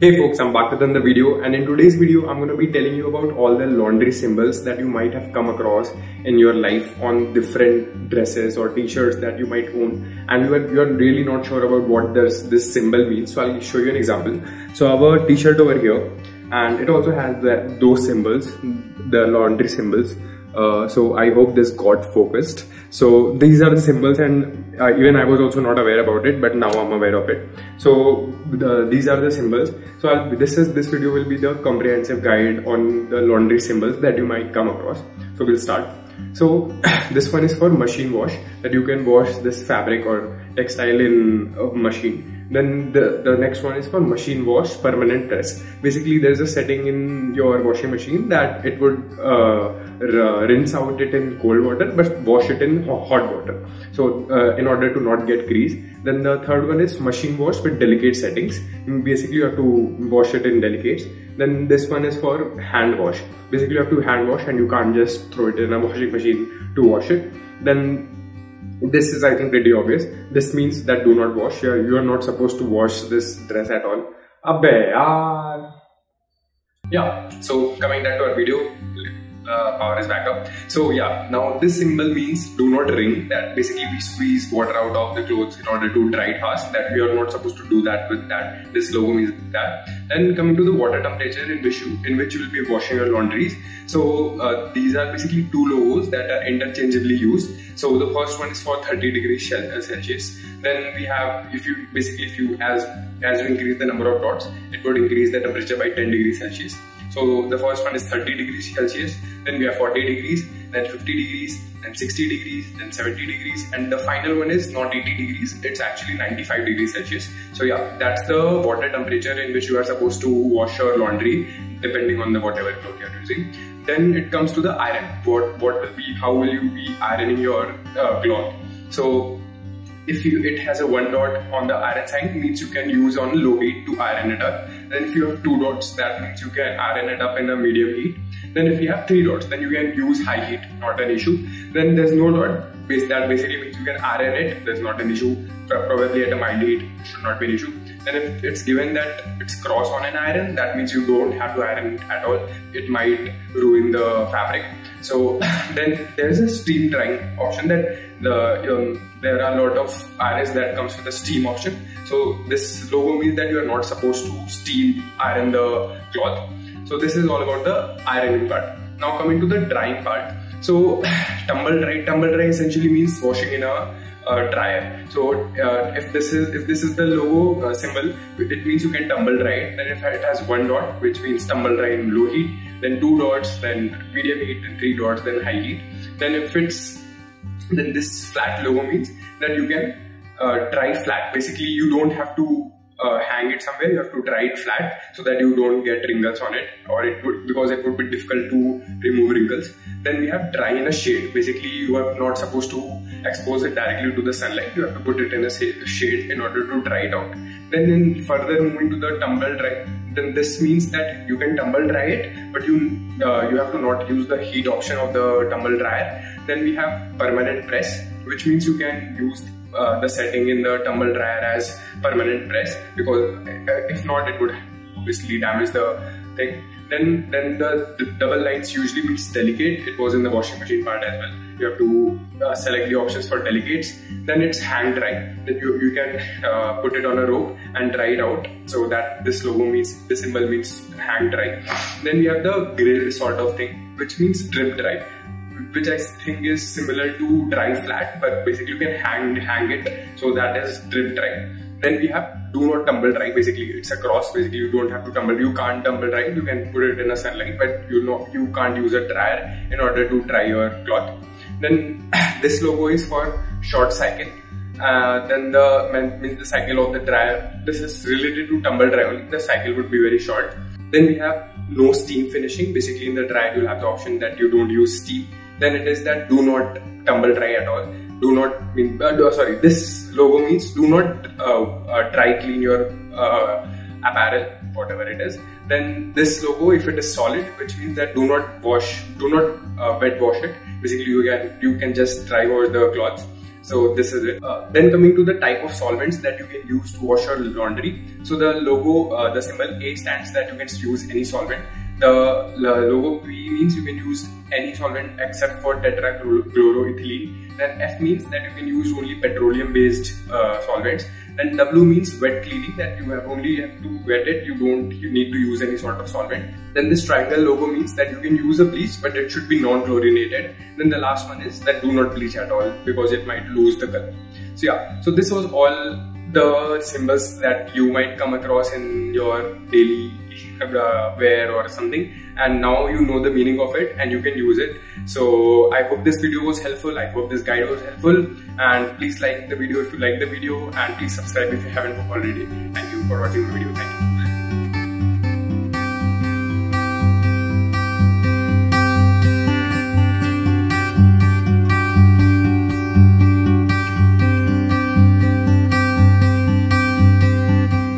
Hey folks, I'm back with another video, and in today's video I'm going to be telling you about all the laundry symbols that you might have come across in your life on different dresses or t-shirts that you might own, and you're really not sure about what this symbol means. So I'll show you an example. So I have a t-shirt over here, and it also has those symbols, the laundry symbols. So I hope this got focused. So these are the symbols, and even I was also not aware about it, but now I'm aware of it. So these are the symbols. So this video will be the comprehensive guide on the laundry symbols that you might come across. So we'll start. So this one is for machine wash, that you can wash this fabric or textile in a machine. Then the next one is for machine wash permanent press. Basically, there's a setting in your washing machine that it would rinse out it in cold water but wash it in hot water, so in order to not get grease. Then the third one is machine wash with delicate settings. Basically, you have to wash it in delicates. Then this one is for hand wash. Basically, you have to hand wash and you can't just throw it in a washing machine to wash it. Then this is, I think, pretty obvious. This means that do not wash. You are not supposed to wash this dress at all. Abbe yaar. Yeah, so coming back to our video, power is back up. So yeah, now this symbol means do not wring. That basically we squeeze water out of the clothes in order to dry it fast. That we are not supposed to do that with that. This logo means that. Then coming to the water temperature in which you will be washing your laundries. So these are basically two logos that are interchangeably used. So the first one is for 30 degrees Celsius. Then we have, as you increase the number of dots, it would increase the temperature by 10 degrees Celsius. So the first one is 30 degrees Celsius, then we have 40 degrees, then 50 degrees, then 60 degrees, then 70 degrees, and the final one is not 80 degrees, it's actually 95 degrees Celsius. So yeah, that's the water temperature in which you are supposed to wash your laundry, depending on whatever cloth you are using. Then it comes to the iron. How will you be ironing your cloth? So if it has a 1 dot on the iron sign, means you can use on low heat to iron it up. Then if you have 2 dots, that means you can iron it up in a medium heat. Then if you have 3 dots, then you can use high heat, not an issue. Then there's no dot, that basically means you can iron it, there's not an issue. Probably at a mild heat, should not be an issue. Then if it's given that it's cross on an iron, that means you don't have to iron it at all. It might ruin the fabric. So then there's a steam drying option, that there are a lot of irons that comes with a steam option. So this logo means that you are not supposed to steam iron the cloth. So this is all about the ironing part. Now coming to the drying part. So tumble dry essentially means washing in a dryer. So if this is the logo symbol, it means you can tumble dry it. Then if it has 1 dot, which means tumble dry in low heat, then 2 dots, then medium heat, then 3 dots, then high heat. Then this flat logo means that you can dry flat. Basically, you don't have to hang it somewhere, you have to dry it flat so that you don't get wrinkles on it, because it would be difficult to remove wrinkles. Then we have dry in a shade. Basically, you are not supposed to expose it directly to the sunlight, you have to put it in a shade in order to dry it out. Then further moving to the tumble dry, then this means that you can tumble dry it, but you have to not use the heat option of the tumble dryer. Then we have permanent press, which means you can use the setting in the tumble dryer as permanent press, because if not, it would obviously damage the thing. Then the double lines usually means delicate. It was in the washing machine part as well. You have to select the options for delicates. Then it's hang dry. Then you can put it on a rope and dry it out. So that this symbol means hang dry. Then we have the grill sort of thing, which means drip dry, which I think is similar to dry flat, but basically you can hang it, so that is drip dry. Then we have do not tumble dry. Basically it's a cross. Basically you don't have to you can't tumble dry. You can put it in a sunlight, but you can't use a dryer in order to dry your cloth. Then this logo is for short cycle. Then means the cycle of the dryer. This is related to tumble dry only. The cycle would be very short. Then we have no steam finishing. Basically in the dryer you'll have the option that you don't use steam. Then it is that do not tumble dry at all. This logo means do not dry clean your apparel, whatever it is. Then this logo, if it is solid, which means that do not wet wash it. Basically you can just dry wash the cloths. So this is it. Then coming to the type of solvents that you can use to wash your laundry. So the logo, the symbol A stands that you can use any solvent. The logo P means you can use any solvent except for tetrachloroethylene. Then F means that you can use only petroleum based solvents. Then W means wet cleaning, that you only have to wet it, you need to use any sort of solvent. Then this triangle logo means that you can use a bleach, but it should be non-chlorinated. Then the last one is that do not bleach at all because it might lose the color. So yeah, so this was all the symbols that you might come across in your daily wear or something, and now you know the meaning of it and you can use it. So I hope this video was helpful, I hope this guide was helpful, and please like the video if you like the video, and please subscribe if you haven't already. Thank you for watching the video. Thank you.